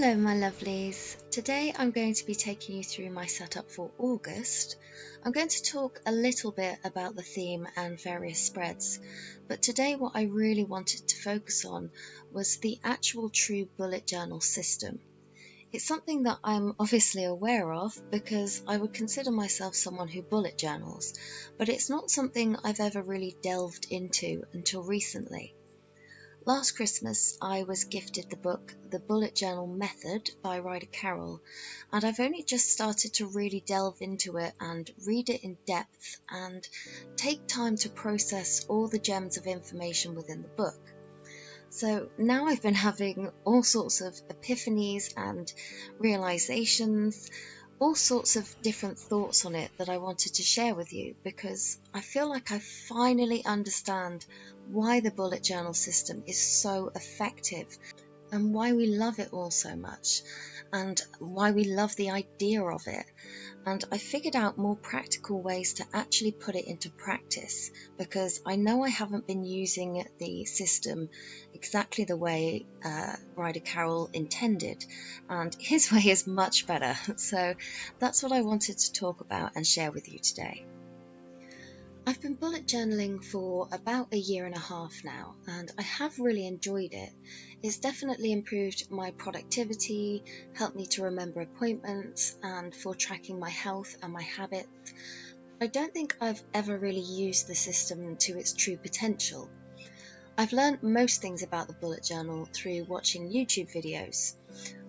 Hello my lovelies, today I'm going to be taking you through my setup for August. I'm going to talk a little bit about the theme and various spreads, but today what I really wanted to focus on was the actual true bullet journal system. It's something that I'm obviously aware of because I would consider myself someone who bullet journals, but it's not something I've ever really delved into until recently. Last Christmas I was gifted the book The Bullet Journal Method by Ryder Carroll, and I've only just started to really delve into it and read it in depth and take time to process all the gems of information within the book. So now I've been having all sorts of epiphanies and realizations, all sorts of different thoughts on it that I wanted to share with you because I feel like I finally understand why the bullet journal system is so effective and why we love it all so much and why we love the idea of it. And I figured out more practical ways to actually put it into practice because I know I haven't been using the system exactly the way Ryder Carroll intended, and his way is much better. So that's what I wanted to talk about and share with you today. I've been bullet journaling for about a year and a half now, and I have really enjoyed it. It's definitely improved my productivity, helped me to remember appointments, and for tracking my health and my habits. I don't think I've ever really used the system to its true potential. I've learned most things about the bullet journal through watching YouTube videos.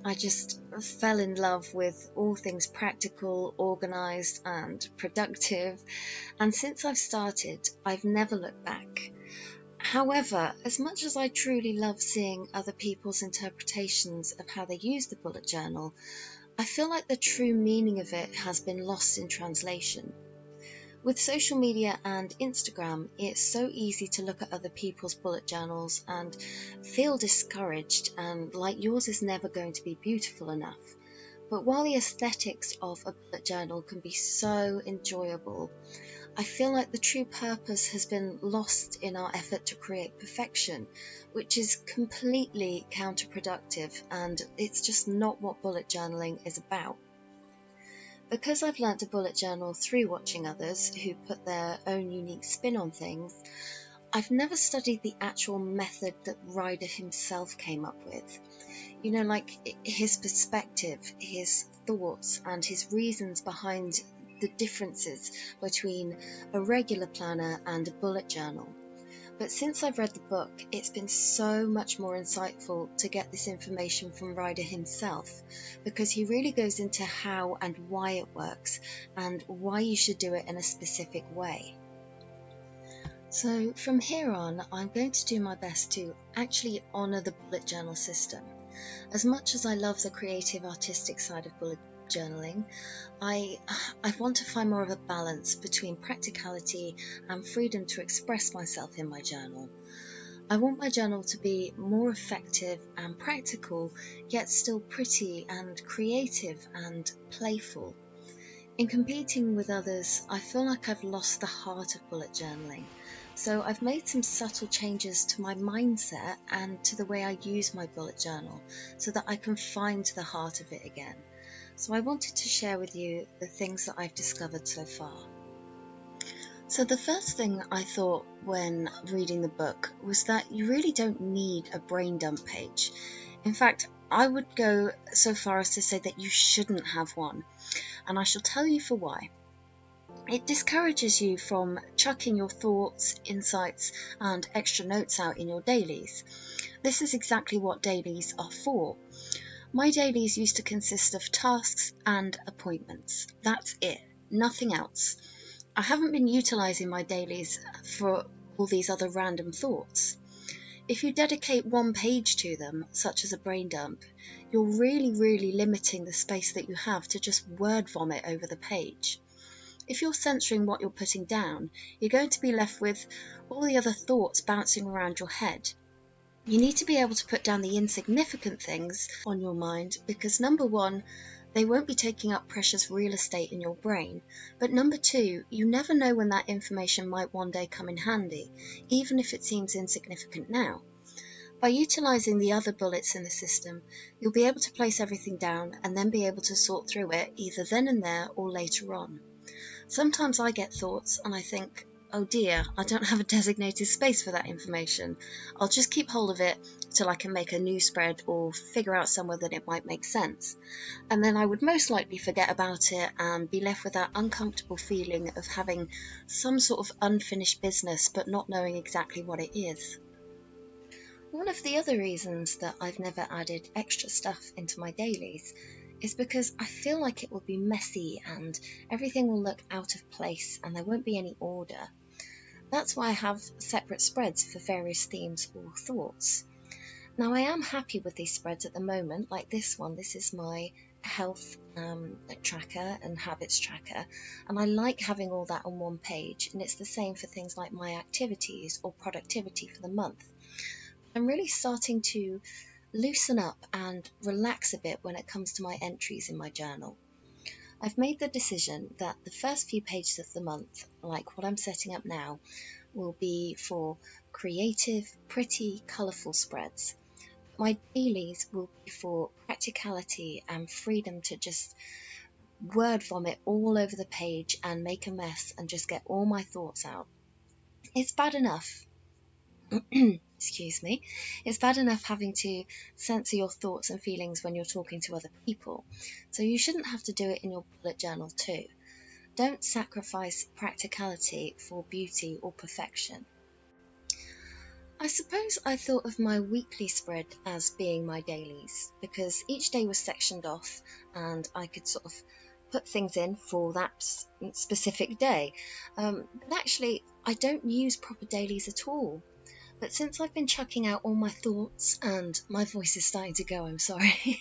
I just fell in love with all things practical, organised and productive, and since I've started, I've never looked back. However, as much as I truly love seeing other people's interpretations of how they use the bullet journal, I feel like the true meaning of it has been lost in translation. With social media and Instagram, it's so easy to look at other people's bullet journals and feel discouraged and like yours is never going to be beautiful enough. But while the aesthetics of a bullet journal can be so enjoyable, I feel like the true purpose has been lost in our effort to create perfection, which is completely counterproductive, and it's just not what bullet journaling is about. Because I've learnt to bullet journal through watching others who put their own unique spin on things, I've never studied the actual method that Ryder himself came up with. You know, like his perspective, his thoughts, and his reasons behind the differences between a regular planner and a bullet journal. But since I've read the book, it's been so much more insightful to get this information from Ryder himself, because he really goes into how and why it works and why you should do it in a specific way. So from here on, I'm going to do my best to actually honour the bullet journal system. As much as I love the creative artistic side of bullet journaling, I want to find more of a balance between practicality and freedom to express myself in my journal. I want my journal to be more effective and practical, yet still pretty and creative and playful. In competing with others, I feel like I've lost the heart of bullet journaling. So I've made some subtle changes to my mindset and to the way I use my bullet journal so that I can find the heart of it again. So I wanted to share with you the things that I've discovered so far. So the first thing I thought when reading the book was that you really don't need a brain dump page. In fact, I would go so far as to say that you shouldn't have one, and I shall tell you for why. It discourages you from chucking your thoughts, insights, and extra notes out in your dailies. This is exactly what dailies are for. My dailies used to consist of tasks and appointments. That's it, nothing else. I haven't been utilising my dailies for all these other random thoughts. If you dedicate one page to them, such as a brain dump, you're really limiting the space that you have to just word vomit over the page. If you're censoring what you're putting down, you're going to be left with all the other thoughts bouncing around your head. You need to be able to put down the insignificant things on your mind because number one, they won't be taking up precious real estate in your brain, but number two, you never know when that information might one day come in handy, even if it seems insignificant now. By utilising the other bullets in the system, you'll be able to place everything down and then be able to sort through it either then and there or later on. Sometimes I get thoughts and I think, oh dear, I don't have a designated space for that information. I'll just keep hold of it till I can make a new spread or figure out somewhere that it might make sense. And then I would most likely forget about it and be left with that uncomfortable feeling of having some sort of unfinished business but not knowing exactly what it is. One of the other reasons that I've never added extra stuff into my dailies is because I feel like it will be messy and everything will look out of place and there won't be any order. That's why I have separate spreads for various themes or thoughts. Now I am happy with these spreads at the moment, like this one. This is my health tracker and habits tracker, and I like having all that on one page, and it's the same for things like my activities or productivity for the month. I'm really starting to loosen up and relax a bit when it comes to my entries in my journal. I've made the decision that the first few pages of the month, like what I'm setting up now, will be for creative, pretty, colourful spreads. My dailies will be for practicality and freedom to just word vomit all over the page and make a mess and just get all my thoughts out. It's bad enough excuse me, it's bad enough having to censor your thoughts and feelings when you're talking to other people, so you shouldn't have to do it in your bullet journal too. Don't sacrifice practicality for beauty or perfection. I suppose I thought of my weekly spread as being my dailies, because each day was sectioned off and I could sort of put things in for that specific day. But actually, I don't use proper dailies at all. But since I've been chucking out all my thoughts, and my voice is starting to go, I'm sorry,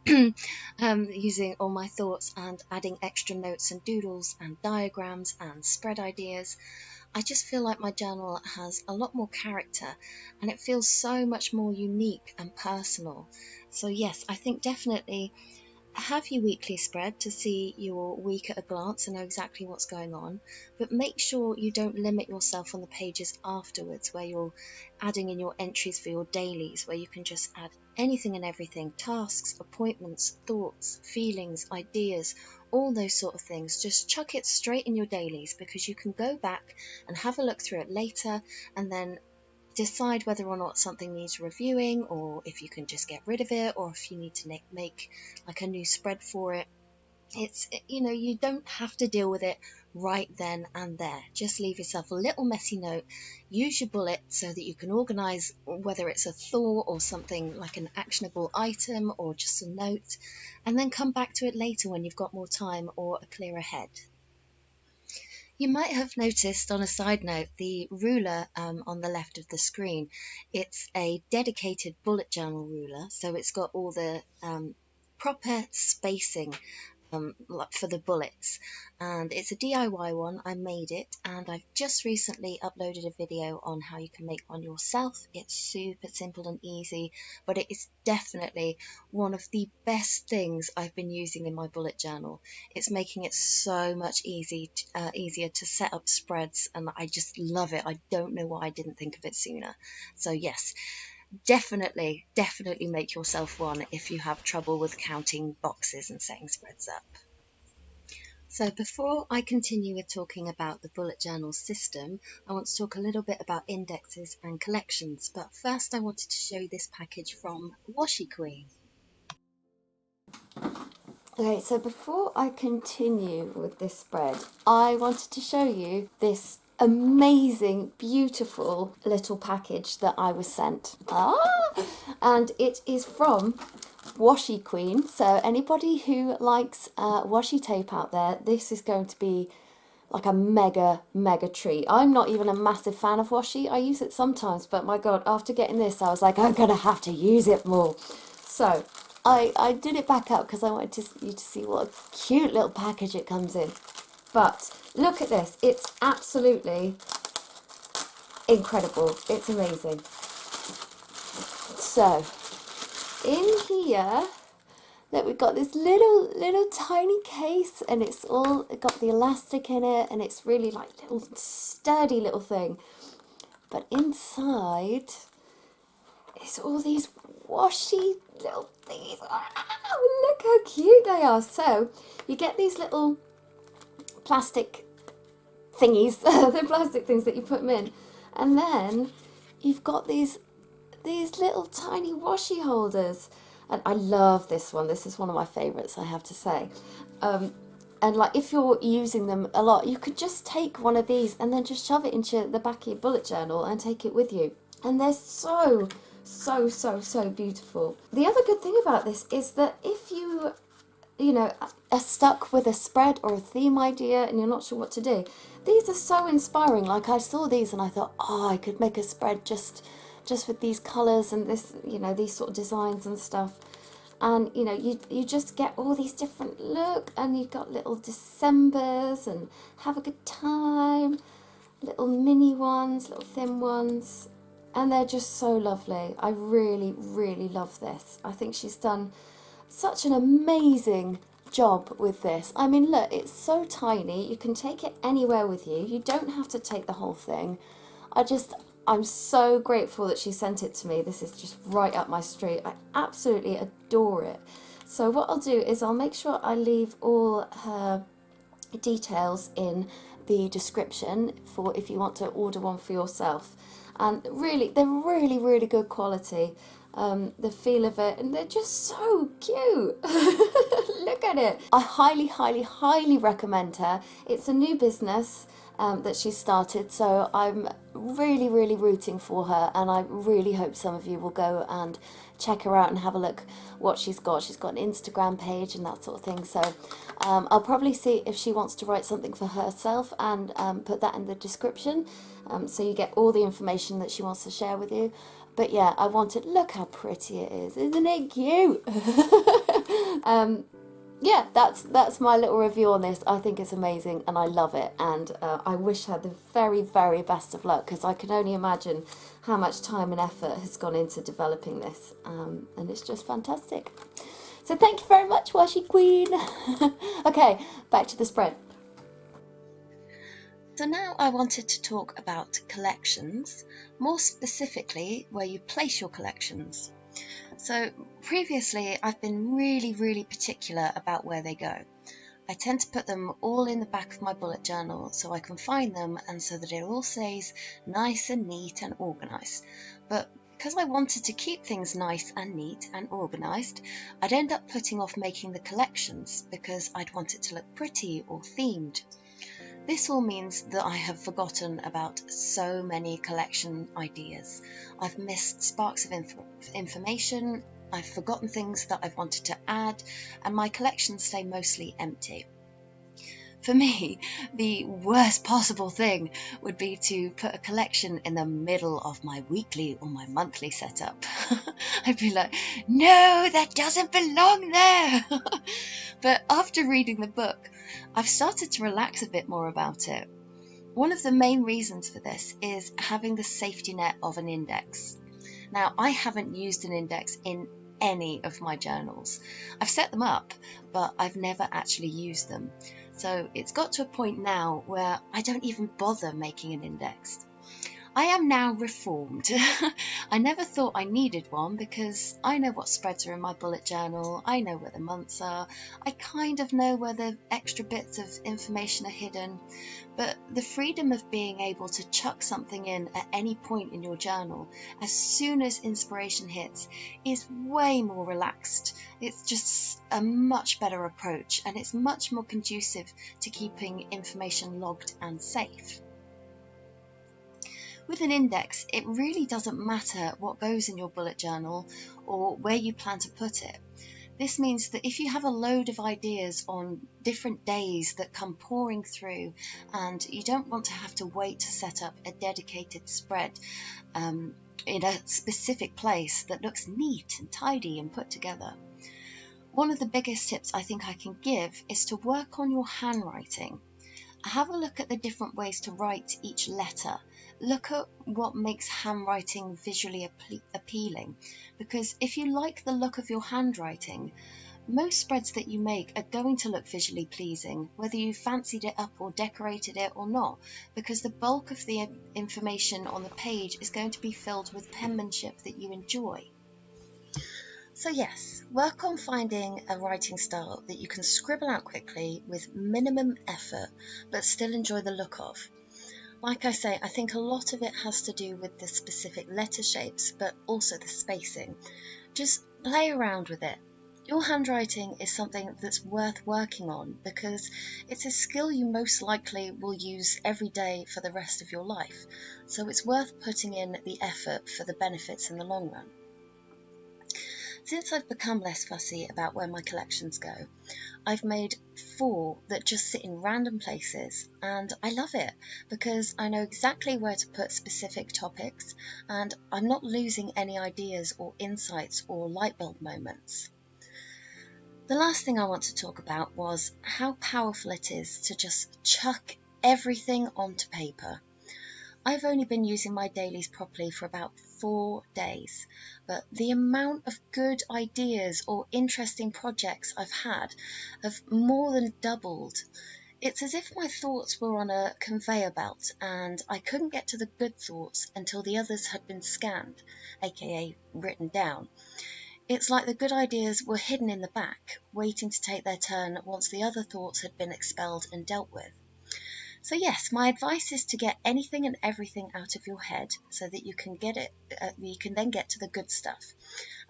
using all my thoughts and adding extra notes and doodles and diagrams and spread ideas, I just feel like my journal has a lot more character and it feels so much more unique and personal. So yes, I think definitely have your weekly spread to see your week at a glance and know exactly what's going on, but make sure you don't limit yourself on the pages afterwards where you're adding in your entries for your dailies, where you can just add anything and everything, tasks, appointments, thoughts, feelings, ideas, all those sort of things. Just chuck it straight in your dailies, because you can go back and have a look through it later and then decide whether or not something needs reviewing, or if you can just get rid of it, or if you need to make like a new spread for it. You don't have to deal with it right then and there. Just leave yourself a little messy note, use your bullet so that you can organize whether it's a thought or something like an actionable item or just a note, and then come back to it later when you've got more time or a clearer head. You might have noticed, on a side note, the ruler on the left of the screen. It's a dedicated bullet journal ruler, so it's got all the proper spacing for the bullets, and it's a DIY one. I made it, and I've just recently uploaded a video on how you can make one yourself. It's super simple and easy, but it is definitely one of the best things I've been using in my bullet journal. It's making it so much easier to set up spreads, and I just love it. I don't know why I didn't think of it sooner. So yes, definitely make yourself one if you have trouble with counting boxes and setting spreads up. So before I continue with talking about the bullet journal system, I want to talk a little bit about indexes and collections, but first I wanted to show you this package from Washi Queen. Okay, so before I continue with this spread, I wanted to show you this amazing, beautiful little package that I was sent. And it is from Washi Queen. So anybody who likes washi tape out there, this is going to be like a mega treat. I'm not even a massive fan of washi. I use it sometimes, but my God, after getting this, I was like, I'm gonna have to use it more. So I did it back up because I wanted you to see what a cute little package it comes in. But look at this. It's absolutely incredible. It's amazing. So in here, that we've got this little tiny case, and it's got the elastic in it, and it's really like little sturdy little thing. But inside it's all these washi little thingies. Oh, look how cute they are. So you get these little plastic thingies, the plastic things that you put them in, and then you've got these little tiny washi holders, and I love this one. This is one of my favourites, I have to say. And like, if you're using them a lot, you could just take one of these and then just shove it into the back of your bullet journal and take it with you. And they're so beautiful. The other good thing about this is that if you know, are stuck with a spread or a theme idea and you're not sure what to do, these are so inspiring. Like, I saw these and I thought, oh, I could make a spread just with these colours and this, you know, these sort of designs and stuff. And you know, you just get all these different look, and you've got little Decembers and have a good time, little mini ones, little thin ones, and they're just so lovely. I really love this. I think she's done such an amazing job with this. I mean, look, it's so tiny, you can take it anywhere with you. You don't have to take the whole thing. I'm so grateful that she sent it to me. This is just right up my street. I absolutely adore it. So what I'll do is I'll make sure I leave all her details in the description for if you want to order one for yourself. And really, they're really good quality. The feel of it, and they're just so cute. Look at it. I highly recommend her. It's a new business that she started, so I'm really rooting for her, and I really hope some of you will go and check her out and have a look what she's got. She's got an Instagram page and that sort of thing, so I'll probably see if she wants to write something for herself and put that in the description, so you get all the information that she wants to share with you. But yeah, I wanted, look how pretty it is, isn't it cute? Yeah, that's my little review on this. I think it's amazing and I love it, and I wish her the very best of luck, because I can only imagine how much time and effort has gone into developing this, and it's just fantastic. So thank you very much, Washi Queen. Okay, back to the spread. So now I wanted to talk about collections, more specifically where you place your collections. So previously I've been really particular about where they go. I tend to put them all in the back of my bullet journal so I can find them, and so that it all stays nice and neat and organised. But because I wanted to keep things nice and neat and organised, I'd end up putting off making the collections because I'd want it to look pretty or themed. This all means that I have forgotten about so many collection ideas. I've missed sparks of information, I've forgotten things that I've wanted to add, and my collections stay mostly empty. For me, the worst possible thing would be to put a collection in the middle of my weekly or my monthly setup. I'd be like, no, that doesn't belong there. But after reading the book, I've started to relax a bit more about it. One of the main reasons for this is having the safety net of an index. Now, I haven't used an index in any of my journals. I've set them up, but I've never actually used them. So it's got to a point now where I don't even bother making an index. I am now reformed. I never thought I needed one because I know what spreads are in my bullet journal, I know where the months are, I kind of know where the extra bits of information are hidden, but the freedom of being able to chuck something in at any point in your journal as soon as inspiration hits is way more relaxed. It's just a much better approach, and it's much more conducive to keeping information logged and safe. With an index, it really doesn't matter what goes in your bullet journal or where you plan to put it. This means that if you have a load of ideas on different days that come pouring through, and you don't want to have to wait to set up a dedicated spread in a specific place that looks neat and tidy and put together. One of the biggest tips I think I can give is to work on your handwriting. Have a look at the different ways to write each letter. Look at what makes handwriting visually appealing, because if you like the look of your handwriting, Most spreads that you make are going to look visually pleasing, whether you fancied it up or decorated it or not, because the bulk of the information on the page is going to be filled with penmanship that you enjoy. So yes, work on finding a writing style that you can scribble out quickly with minimum effort, but still enjoy the look of. Like I say, I think a lot of it has to do with the specific letter shapes, but also the spacing. Just play around with it. Your handwriting is something that's worth working on because it's a skill you most likely will use every day for the rest of your life, so it's worth putting in the effort for the benefits in the long run. Since I've become less fussy about where my collections go, I've made 4 that just sit in random places, and I love it because I know exactly where to put specific topics and I'm not losing any ideas or insights or light bulb moments. The last thing I want to talk about was how powerful it is to just chuck everything onto paper. I've only been using my dailies properly for about 4 days, but the amount of good ideas or interesting projects I've had have more than doubled. It's as if my thoughts were on a conveyor belt and I couldn't get to the good thoughts until the others had been scanned, aka written down. It's like the good ideas were hidden in the back, waiting to take their turn once the other thoughts had been expelled and dealt with. So yes, my advice is to get anything and everything out of your head so that you can then get to the good stuff.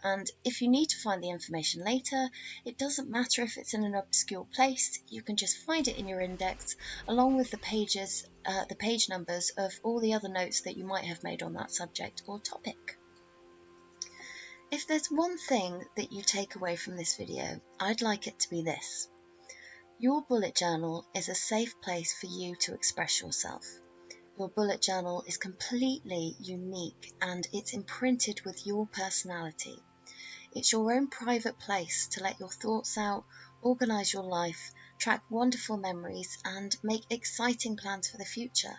And if you need to find the information later, it doesn't matter if it's in an obscure place, you can just find it in your index along with the page numbers of all the other notes that you might have made on that subject or topic. If there's one thing that you take away from this video, I'd like it to be this. Your bullet journal is a safe place for you to express yourself. Your bullet journal is completely unique and it's imprinted with your personality. It's your own private place to let your thoughts out, organise your life, track wonderful memories and make exciting plans for the future.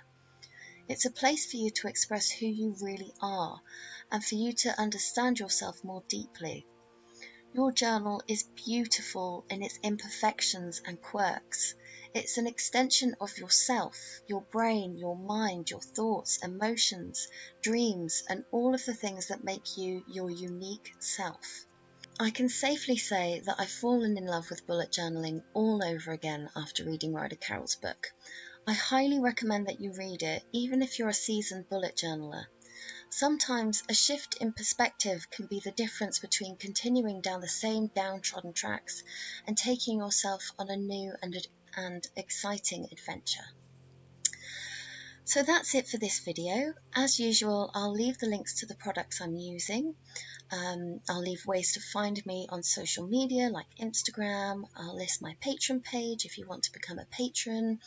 It's a place for you to express who you really are and for you to understand yourself more deeply. Your journal is beautiful in its imperfections and quirks. It's an extension of yourself, your brain, your mind, your thoughts, emotions, dreams, and all of the things that make you your unique self. I can safely say that I've fallen in love with bullet journaling all over again after reading Ryder Carroll's book. I highly recommend that you read it, even if you're a seasoned bullet journaler. Sometimes a shift in perspective can be the difference between continuing down the same downtrodden tracks and taking yourself on a new and exciting adventure. So that's it for this video. As usual, I'll leave the links to the products I'm using. I'll leave ways to find me on social media like Instagram. I'll list my Patreon page if you want to become a patron.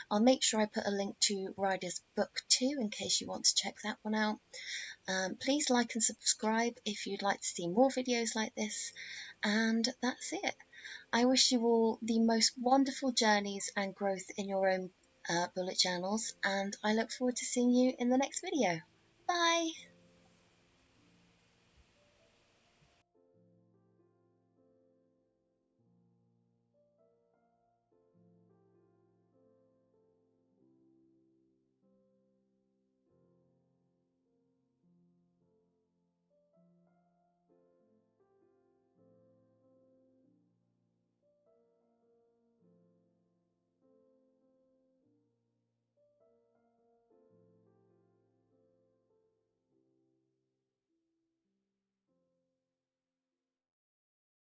I'll make sure I put a link to Ryder's book too in case you want to check that one out. Please like and subscribe if you'd like to see more videos like this. And that's it. I wish you all the most wonderful journeys and growth in your own bullet journals, and I look forward to seeing you in the next video. Bye!